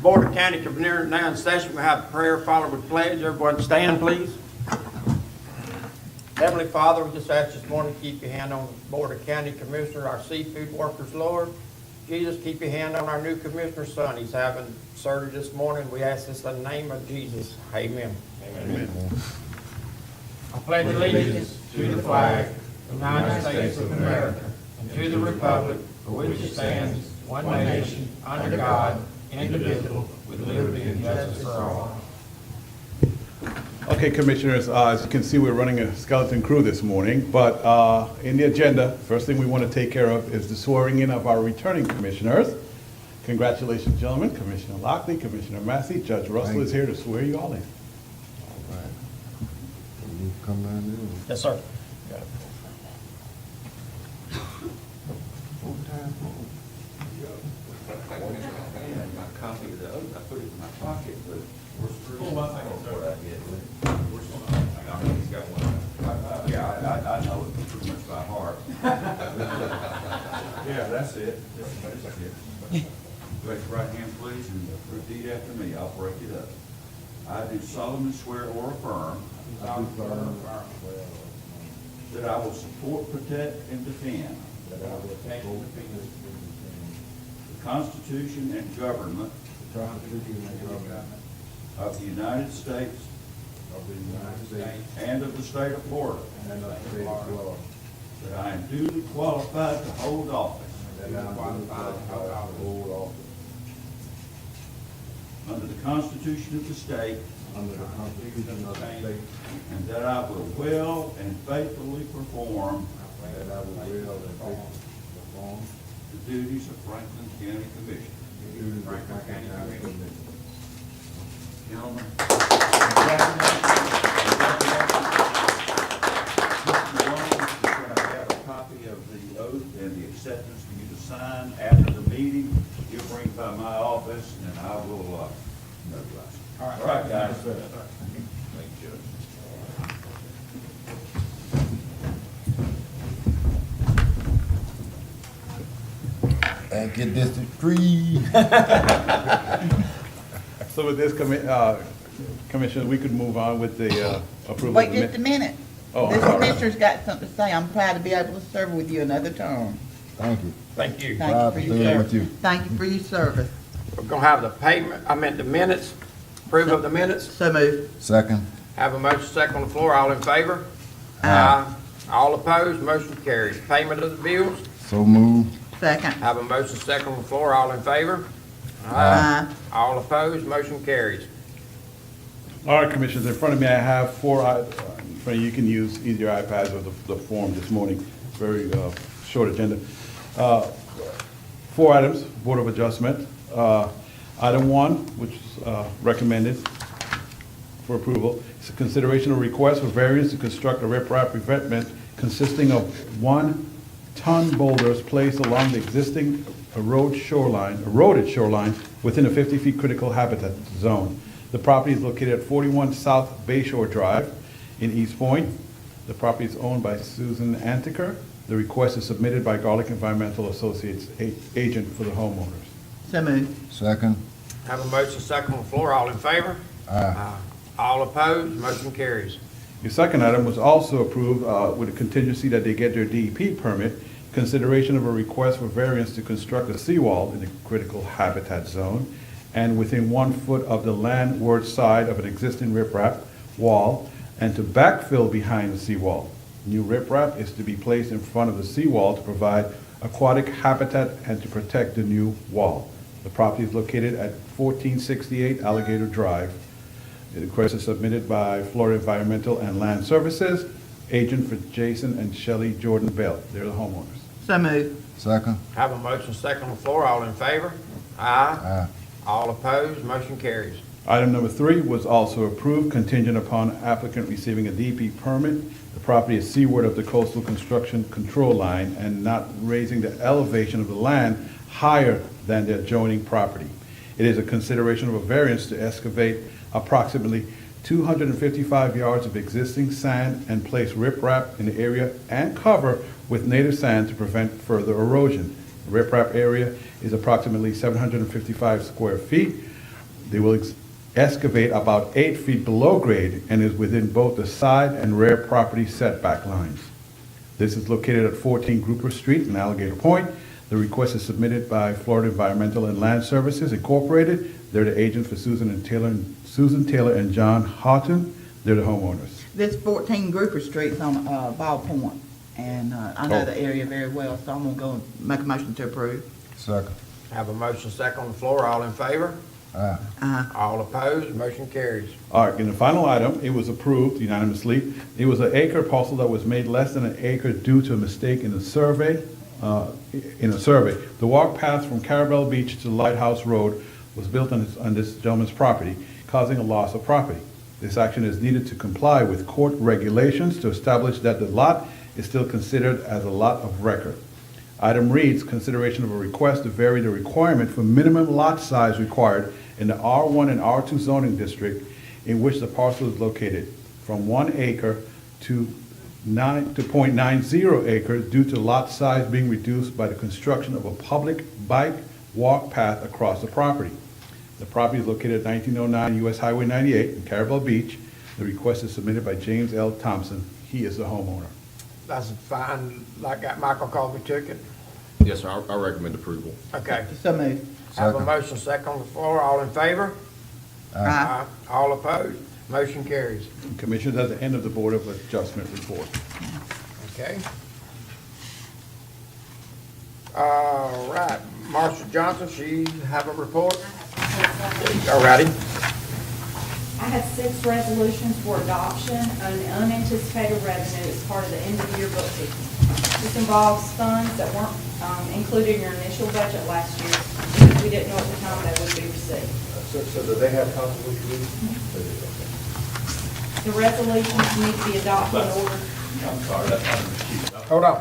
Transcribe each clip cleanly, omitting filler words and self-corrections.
Board of County Commissioners now in session. We have prayer followed with pledge. Everyone stand, please. Heavenly Father, we just ask this morning to keep your hand on the Board of County Commissioners, our seafood workers, Lord. Jesus, keep your hand on our new commissioner's son. He's having surgery this morning. We ask this in the name of Jesus. Amen. Amen. I pledge allegiance to the flag of the United States of America and to the republic for which it stands, one nation, under God, indivisible, with liberty and justice for all. Okay, Commissioners, as you can see, we're running a skeleton crew this morning, but in the agenda, first thing we want to take care of is the swearing in of our returning commissioners. Congratulations, gentlemen. Commissioner Lockley, Commissioner Massey, Judge Russell is here to swear you all in. All right. You come down there. Yes, sir. My copy of the oath, I put it in my pocket, but we're screwed. He's got one. Yeah, I know it pretty much by heart. Yeah, that's it. This is it. Raise your right hand, please, and repeat after me. I'll break it up. I do solemnly swear or affirm that I will support, protect, and defend the Constitution and government of the United States and of the state of Florida, that I am duly qualified to hold office under the Constitution of the state, and that I will well and faithfully perform the duties of Franklin County Commissioner. Gentlemen. I have a copy of the oath and the acceptance for you to sign after the meeting. You'll bring it by my office and I will notarize. All right, guys. Thank you, Judge. And get District 3. So with this, Commissioner, we could move on with the approval. Wait of the just a minute. Oh, I'm This sorry. commissioner's got something to say. I'm proud to be able to serve with you another term. Thank you. Thank you. Thank Proud you to for your serve with service. you. Thank you for your service. We're gonna have the minutes, approval of the minutes. So moved. Second. Have a motion second on the floor. All in favor? Aye. All opposed? Motion carries. Payment of the bills. So moved. Second. Have a motion second on the floor. All in favor? Aye. All opposed? Motion carries. All right, Commissioners, in front of me, I have four, you can use either your iPads or the form this morning. Very short agenda. 4 items, Board of Adjustment. Item 1, which is recommended for approval, is a consideration of request for variance to construct a riprap revetment consisting of 1-ton boulders placed along the existing eroded shoreline within a 50-feet critical habitat zone. The property is located at 41 South Bayshore Drive in East Point. The property is owned by Susan Antiker. The request is submitted by Garlic Environmental Associates, agent for the homeowners. So moved. Second. Have a motion second on the floor. All in favor? Aye. All opposed? Motion carries. Your second item was also approved with a contingency that they get their DEP permit, consideration of a request for variance to construct a seawall in the critical habitat zone and within 1 foot of the landward side of an existing riprap wall and to backfill behind the seawall. New riprap is to be placed in front of the seawall to provide aquatic habitat and to protect the new wall. The property is located at 1468 Alligator Drive. The request is submitted by Florida Environmental and Land Services, agent for Jason and Shelley Jordan Bell. They're the homeowners. So moved. Second. Have a motion second on the floor. All in favor? Aye. Aye. All opposed? Motion carries. Item number 3 was also approved contingent upon applicant receiving a DP permit. The property is seaward of the coastal construction control line and not raising the elevation of the land higher than the adjoining property. It is a consideration of a variance to excavate approximately 255 yards of existing sand and place riprap in the area and cover with native sand to prevent further erosion. The riprap area is approximately 755 square feet. They will excavate about 8 feet below grade and is within both the side and rear property setback lines. This is located at 14 Grouper Street in Alligator Point. The request is submitted by Florida Environmental and Land Services Incorporated. They're the agent for Susan Taylor and John Houghton. They're the homeowners. This 14 Grouper Street's on Ball Point, and I know Oh. the area very well, so I'm gonna go and make a motion to approve. Second. Have a motion second on the floor, all in favor? Aye. All opposed, motion carries. All right, in the final item, it was approved unanimously. It was an acre parcel that was made less than an acre due to a mistake in the survey. The walk path from Carabel Beach to Lighthouse Road was built on this gentleman's property, causing a loss of property. This action is needed to comply with court regulations to establish that the lot is still considered as a lot of record. Item reads, consideration of a request to vary the requirement for minimum lot size required in the R1 and R2 zoning district in which the parcel is located from 1 acre to 0.90 acres due to lot size being reduced by the construction of a public bike walk path across the property. The property is located at 1909 US Highway 98 in Carabel Beach. The request is submitted by James L. Thompson. He is the homeowner. That's fine, like that Michael Colby took it. Yes, sir, I recommend approval. Okay. So moved. Have a Second. motion second on the floor, all in favor? Aye. All opposed, motion carries. Commissioners, at the end of the Board of Adjustment report. Okay. All right, Marcia Johnson, she have a report? All righty. I have 6 resolutions for adoption on unanticipated revenue as part of the end-of-year bookkeeping. This involves funds that weren't included in your initial budget last year because we didn't know at the time they would be received. So do they have copies of the The resolutions need to be adopted in order. I'm sorry, that's not the sheet. Hold on.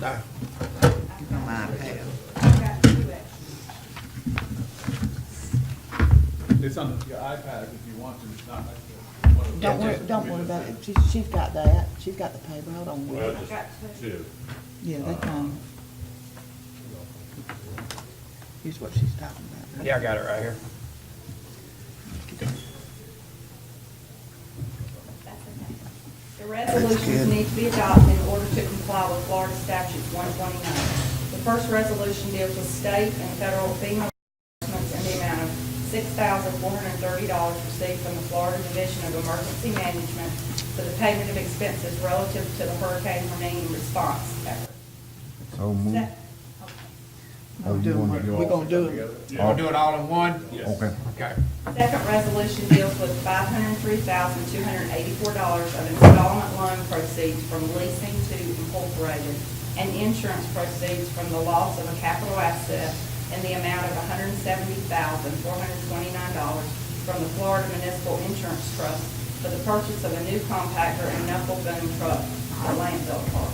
No. It's on my iPad. I've got 2 extras. It's on your iPad if you want to, it's not Don't worry about it. She's got that. She's got the paper. Hold on. I've got 2. Yeah, they come. Here's what she's talking about. Yeah, I got it right here. That's okay. The resolutions need to be adopted in order to comply with Florida Statute 129. The first resolution deals with state and federal FEMA reimbursements in the amount of $6,430 received from the Florida Division of Emergency Management for the payment of expenses relative to the Hurricane Hermine response effort. So moved. We're gonna do it. We'll do it all in one? Okay. Okay. Second resolution deals with $503,284 of installment loan proceeds from leasing to Incorporated and insurance proceeds from the loss of a capital asset in the amount of $170,429 from the Florida Municipal Insurance Trust for the purchase of a new compactor and knuckle boom truck for landfill park.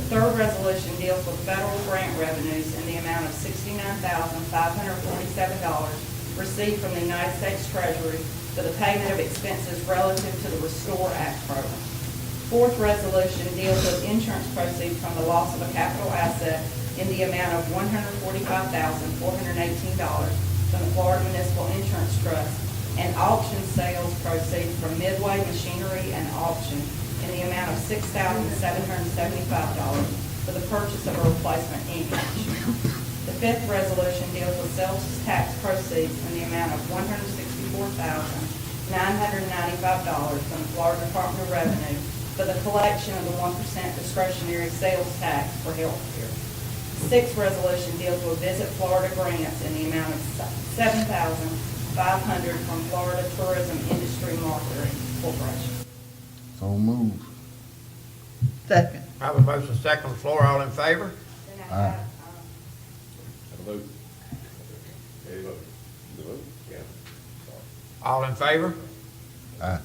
The third resolution deals with federal grant revenues in the amount of $69,547 received from the United States Treasury for the payment of expenses relative to the Restore Act program. Fourth resolution deals with insurance proceeds from the loss of a capital asset in the amount of $145,418 from the Florida Municipal Insurance Trust and auction sales proceeds from Midway Machinery and Auction in the amount of $6,775 for the purchase of a replacement engine. The fifth resolution deals with sales tax proceeds in the amount of $164,995 from the Florida Department of Revenue for the collection of the 1% discretionary sales tax for health care. The sixth resolution deals with Visit Florida grants in the amount of $7,500 from Florida Tourism Industry Marketing Corporation. So moved. Second. I have a motion second on the floor, all in favor? Then I Aye. have, Have a vote. Any vote? The vote? Yeah. All in favor? Aye.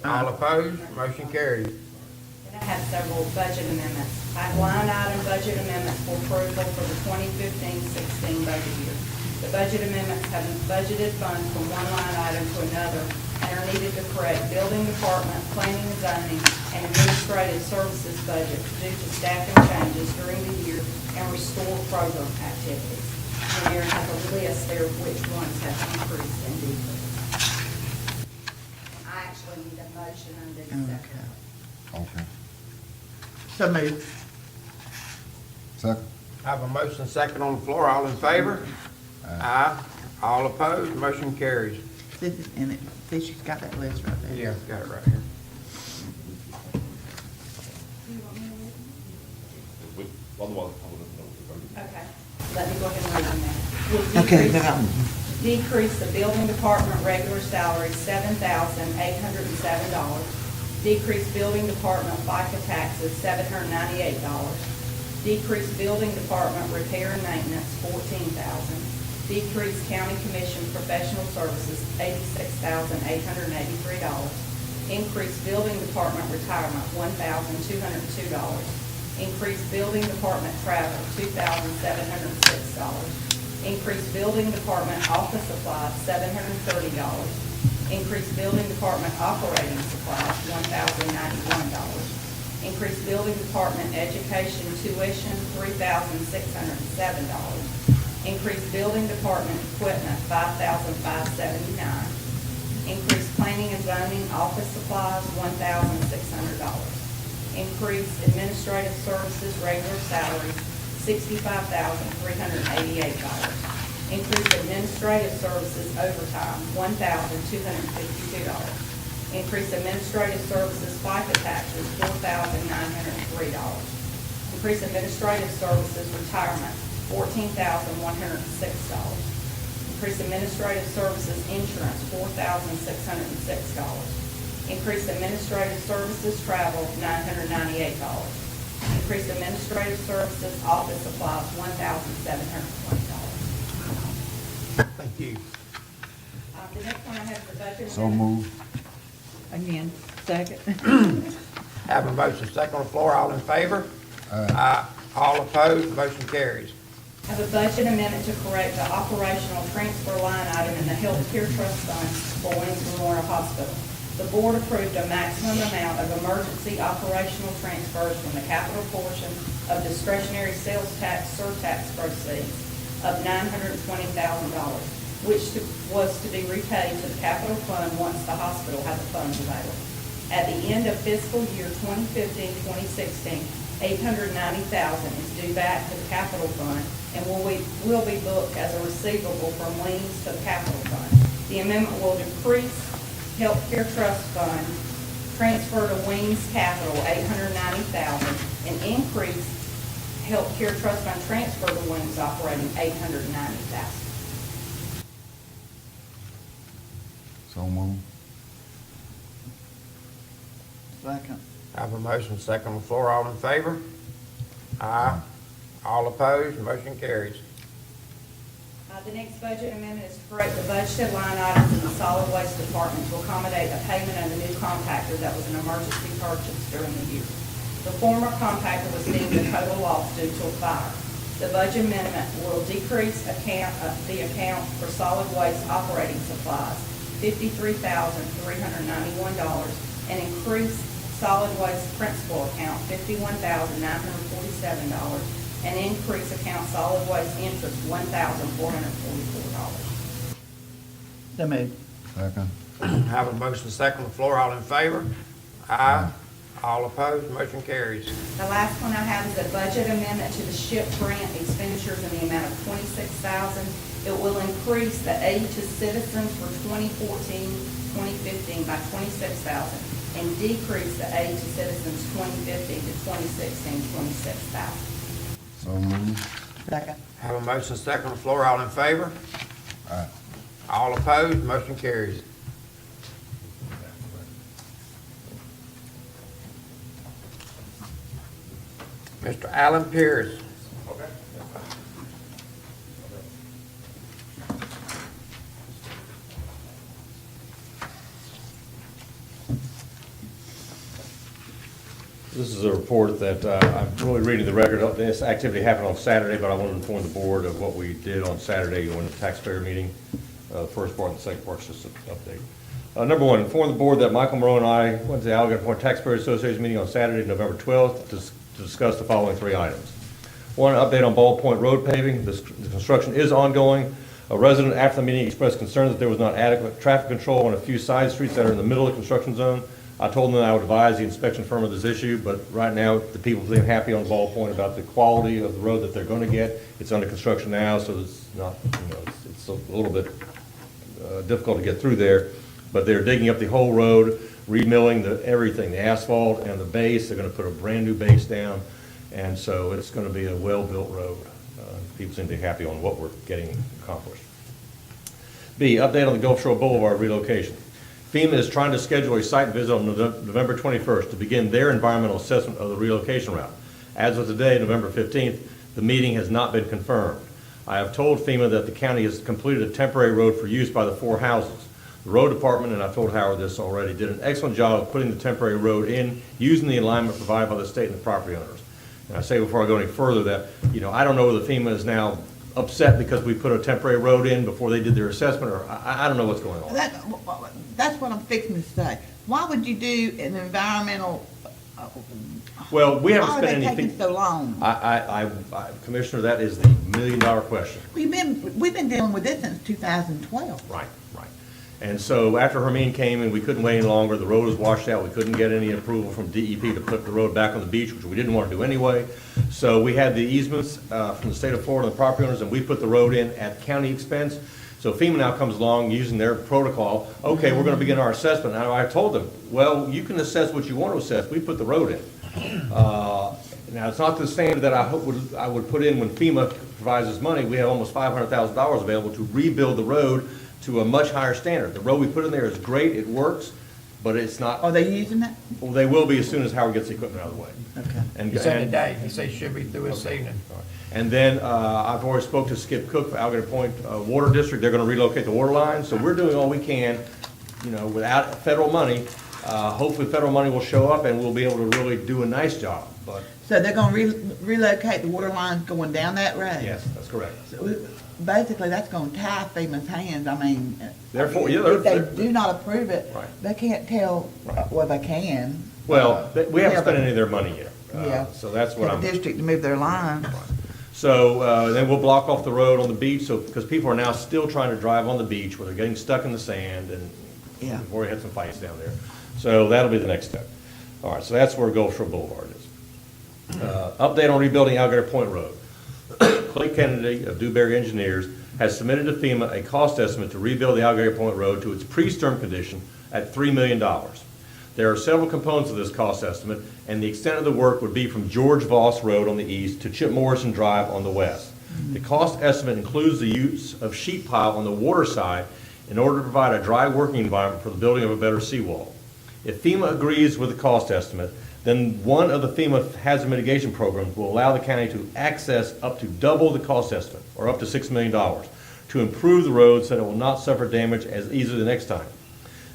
All opposed, motion carries. Then I have several budget amendments. I have line item budget amendments for approval for the 2015-16 budget year. The budget amendments have budgeted funds from one line item to another and are needed to correct building department, planning and zoning, and administrative services budgets due to staffing changes during the year and restore program activities. And Aaron has a list there of which ones have increased and decreased. And I actually need a motion on these separately. Okay. So moved. Second. Have a motion second on the floor, all in favor? Aye. All opposed, motion carries. This is in it. See, she's got that list right there. Yeah, got it right here. Do you want me to read them? With, otherwise, I would have known. Okay, let me go ahead and read them now. Will Okay, decrease- now. Decrease the building department regular salary $7,807. Decrease building department FICA taxes $798. Decrease building department repair and maintenance $14,000. Decrease county commission professional services $86,883. Increase building department retirement $1,202. Increase building department travel $2,706. Increase building department office supplies $730. Increase building department operating supplies $1,091. Increase building department education tuition $3,607. Increase building department equipment $5,579. Increase planning and zoning office supplies $1,600. Increase administrative services regular salaries $65,388. Increase administrative services overtime $1,252. Increase administrative services FICA taxes $4,903. Increase administrative services retirement $14,106. Increase administrative services insurance $4,606. Increase administrative services travel $998. Increase administrative services office supplies $1,720. Thank you. The next one I have is the budget. So moved. Again, second. Have a motion second on the floor, all in favor? Aye. All opposed, motion carries. I have a budget amendment to correct the operational transfer line item in the healthcare trust fund for Waynes Memorial Hospital. The board approved a maximum amount of emergency operational transfers from the capital portion of discretionary sales tax surtax proceeds of $920,000, which was to be repaid to the capital fund once the hospital had the funds available. At the end of fiscal year 2015-2016, $890,000 is due back to the capital fund and will be booked as a receivable from liens to the capital fund. The amendment will decrease healthcare trust fund transfer to Wings Capital $890,000 and increase healthcare trust fund transfer to Wings operating $890,000. So moved. Second. Have a motion second on the floor, all in favor? Aye. All opposed, motion carries. The next budget amendment is to correct the budgeted line items in the solid waste department to accommodate a payment of the new compactor that was an emergency purchase during the year. The former compactor was deemed a total loss due to a fire. The budget amendment will decrease the account for solid waste operating supplies, $53,391, and increase solid waste principal account, $51,947, and increase account solid waste interest, $1,444. So moved. Second. Have a motion second on the floor, all in favor? Aye. All opposed, motion carries. The last one I have is a budget amendment to the SHIP grant expenditures in the amount of $26,000. It will increase the aid to citizens for 2014-2015 by $26,000 and decrease the aid to citizens 2015 to 2016, $26,000. So moved. Second. Have a motion second on the floor, all in favor? Aye. All opposed, motion carries. Mr. Alan Pierce. Okay. This is a report that I'm really reading the record. This activity happened on Saturday, but I want to inform the board of what we did on Saturday on the taxpayer meeting. The first part and the second part is just an update. Number one, inform the board that Michael Monroe and I went to the Allegheny Point Taxpayer Association meeting on Saturday, November 12th, to discuss the following three items. One update on Ball Point Road paving. The construction is ongoing. A resident after the meeting expressed concern that there was not adequate traffic control on a few side streets that are in the middle of the construction zone. I told them that I would advise the inspection firm of this issue, but right now, the people seem happy on Ball Point about the quality of the road that they're going to get. It's under construction now, so it's not, it's a little bit difficult to get through there. But they're digging up the whole road, remilling everything, the asphalt and the base. They're going to put a brand-new base down, and so it's going to be a well-built road. People seem to be happy on what we're getting accomplished. B, update on the Gulf Shore Boulevard relocation. FEMA is trying to schedule a site visit on November 21st to begin their environmental assessment of the relocation route. As of today, November 15th, the meeting has not been confirmed. I have told FEMA that the county has completed a temporary road for use by the 4 houses. The road department, and I've told Howard this already, did an excellent job of putting the temporary road in, using the alignment provided by the state and the property owners. And I say before I go any further that, I don't know whether FEMA is now upset because we put a temporary road in before they did their assessment, or I don't know what's going on. That's what I'm fixing to say. Why would you do an environmental, Well, we haven't why are spent they anything. taking so long? Commissioner, that is the million-dollar question. We've been dealing with this since 2012. Right. And so after Hermine came and we couldn't wait any longer, the road was washed out, we couldn't get any approval from DEP to put the road back on the beach, which we didn't want to do anyway. So we had the easements from the state of Florida and the property owners, and we put the road in at county expense. So FEMA now comes along using their protocol, okay, we're going to begin our assessment. And I told them, well, you can assess what you want to assess, we put the road in. Now, it's not the standard that I would put in when FEMA provides us money. We have almost $500,000 available to rebuild the road to a much higher standard. The road we put in there is great, it works, but it's not. Are they using it? Well, they will be as soon as Howard gets the equipment out of the way. Okay. And He said today, he said he should be through this evening. And then I've already spoke to Skip Cook for Alligator Point Water District. They're going to relocate the water line. So we're doing all we can, without federal money. Hopefully federal money will show up and we'll be able to really do a nice job. But So they're gonna relocate the water lines going down that road? yes, that's correct. So basically, that's gonna tie FEMA's hands, I mean. Therefore, yeah, If they're- they do not approve it, Right. they can't tell, well, they can. Well, we haven't Yeah, spent but- any of their money yet. Yeah. So that's what For I'm. the district to move their lines. So then we'll block off the road on the beach, because people are now still trying to drive on the beach where they're getting stuck in the sand, and Yeah. we've already had some fights down there. So that'll be the next step. All right, so that's where Gulf Shore Boulevard is. Update on rebuilding Alligator Point Road. Clay Kennedy of Dewberry Engineers has submitted to FEMA a cost estimate to rebuild the Alligator Point Road to its pre-storm condition at $3 million. There are several components of this cost estimate, and the extent of the work would be from George Voss Road on the east to Chip Morrison Drive on the west. The cost estimate includes the use of sheet pile on the water side in order to provide a dry working environment for the building of a better seawall. If FEMA agrees with the cost estimate, then one of the FEMA hazard mitigation programs will allow the county to access up to double the cost estimate, or up to $6 million, to improve the road so that it will not suffer damage as easily the next time.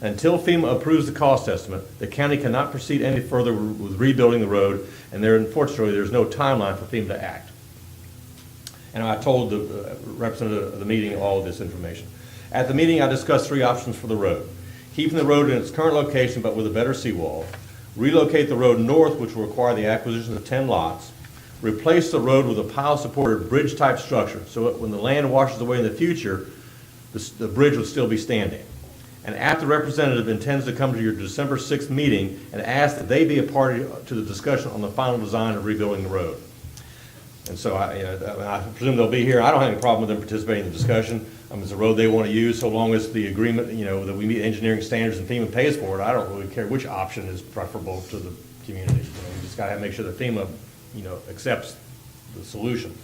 Until FEMA approves the cost estimate, the county cannot proceed any further with rebuilding the road, and unfortunately, there's no timeline for FEMA to act. And I told the representative of the meeting all of this information. At the meeting, I discussed 3 options for the road. Keeping the road in its current location but with a better seawall, relocate the road north, which will require the acquisition of 10 lots, replace the road with a pile-supported bridge-type structure, so that when the land washes away in the future, the bridge would still be standing. And after the representative intends to come to your December 6th meeting and ask that they be a party to the discussion on the final design of rebuilding the road. And so I presume they'll be here. I don't have any problem with them participating in the discussion. It's a road they want to use, so long as the agreement, that we meet engineering standards and FEMA pays for it. I don't really care which option is preferable to the community. We just got to make sure that FEMA, accepts the solution.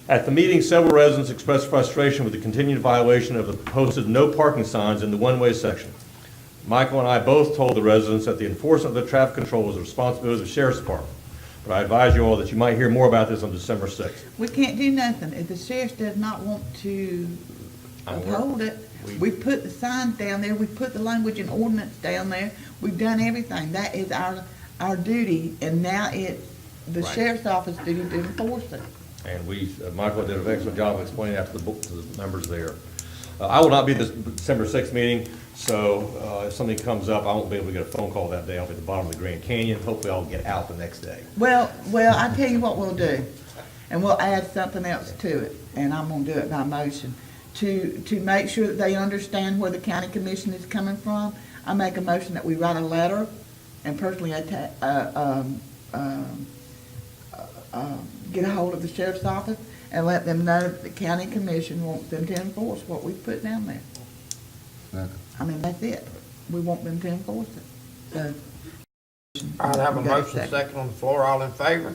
At the meeting, several residents expressed frustration with the continued violation of the posted no parking signs in the one-way section. Michael and I both told the residents that the enforcement of the traffic control was the responsibility of the Sheriff's Department. But I advise you all that you might hear more about this on December 6th. We can't do nothing. If the sheriff does not want to I'm aware. uphold it, we put the signs down there, we put the language and ordinance down there, we've done everything. That is our duty, and now it's the Right. sheriff's office duty to enforce it. And Michael did an excellent job of explaining that to the members there. I will not be at this December 6th meeting, so if something comes up, I won't be able to get a phone call that day. I'll be at the bottom of the Grand Canyon. Hopefully I'll get out the next day. Well, I tell you what we'll do, and we'll add something else to it, and I'm gonna do it by motion. To make sure that they understand where the county commission is coming from, I make a motion that we write a letter and personally get a hold of the sheriff's office and let them know that the county commission wants them to enforce what we put down there. Second. I mean, that's it. We want them to enforce it. So, All right, I have a You got a motion second. second on the floor. All in favor?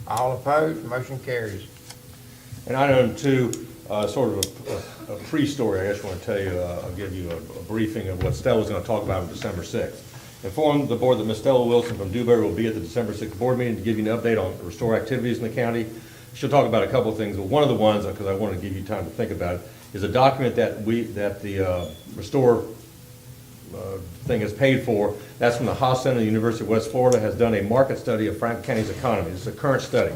All opposed? Motion carries. And item 2, sort of a pre-story, I guess I want to tell you, I'll give you a briefing of what Stella's going to talk about on December 6th. Inform the board that Ms. Stella Wilson from Dewberry will be at the December 6th board meeting to give you an update on restore activities in the county. She'll talk about a couple of things, but one of the ones, because I want to give you time to think about it, is a document that the restore thing is paid for. That's from the Haas Center, the University of West Florida, has done a market study of Franklin County's economy. This is a current study.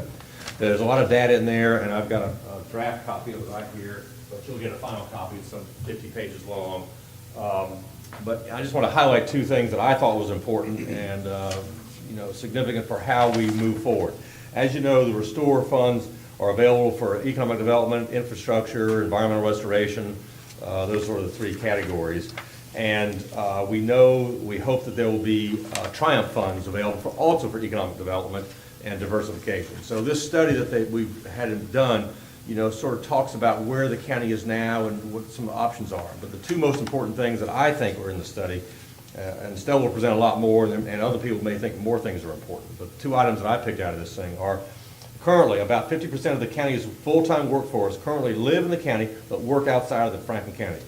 There's a lot of data in there, and I've got a draft copy of it right here, but you'll get a final copy. It's some 50 pages long. But I just want to highlight 2 things that I thought was important and significant for how we move forward. As you know, the restore funds are available for economic development, infrastructure, environmental restoration. Those are the 3 categories. And we hope that there will be Triumph funds available also for economic development and diversification. So this study that we've had done, sort of talks about where the county is now and what some of the options are. But the 2 most important things that I think were in the study, and Stella will present a lot more, and other people may think more things are important. But the 2 items that I picked out of this thing are currently about 50% of the county's full-time workforce currently live in the county but work outside of the Franklin County.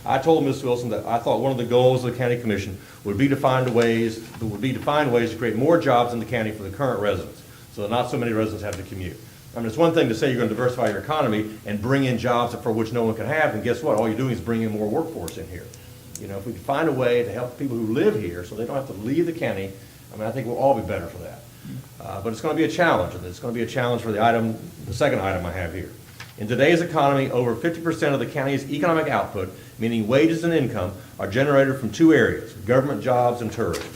I told Ms. Wilson that I thought one of the goals of the county commission would be to find ways to create more jobs in the county for the current residents, so that not so many residents have to commute. I mean, it's one thing to say you're going to diversify your economy and bring in jobs for which no one can have, and guess what? All you're doing is bringing more workforce in here. If we can find a way to help people who live here so they don't have to leave the county, I think we'll all be better for that. But it's going to be a challenge, and it's going to be a challenge for the second item I have here. In today's economy, over 50% of the county's economic output, meaning wages and income, are generated from 2 areas: government jobs and tourism.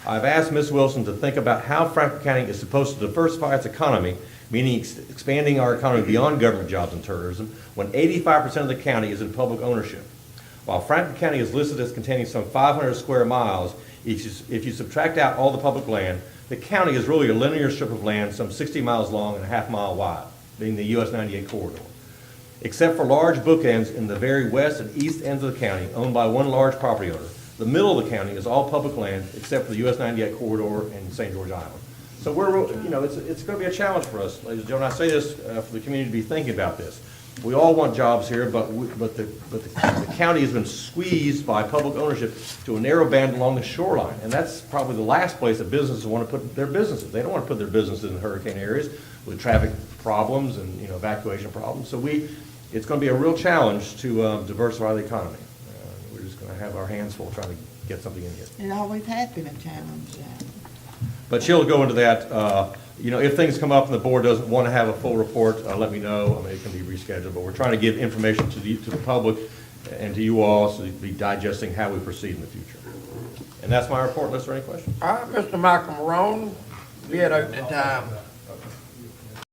I've asked Ms. Wilson to think about how Franklin County is supposed to diversify its economy, meaning expanding our economy beyond government jobs and tourism, when 85% of the county is in public ownership. While Franklin County is listed as containing some 500 square miles, if you subtract out all the public land, the county is really a linear strip of land some 60 miles long and a half mile wide, being the US 98 corridor. Except for large bookends in the very west and east ends of the county, owned by one large property owner, the middle of the county is all public land except for the US 98 corridor and St. George Island. So it's going to be a challenge for us, ladies and gentlemen. I say this for the community to be thinking about this. We all want jobs here, but the county has been squeezed by public ownership to a narrow band along the shoreline, and that's probably the last place that businesses want to put their businesses. They don't want to put their businesses in hurricane areas with traffic problems and evacuation problems. So it's going to be a real challenge to diversify the economy. We're just going to have our hands full trying to get something in here. it always has been a challenge. But she'll go into that. If things come up and the board doesn't want to have a full report, let me know. It can be rescheduled. But we're trying to give information to the public and to you all so you'll be digesting how we proceed in the future. And that's my report. Unless there are any questions. All right, Mr. Michael Morone, bid opening time.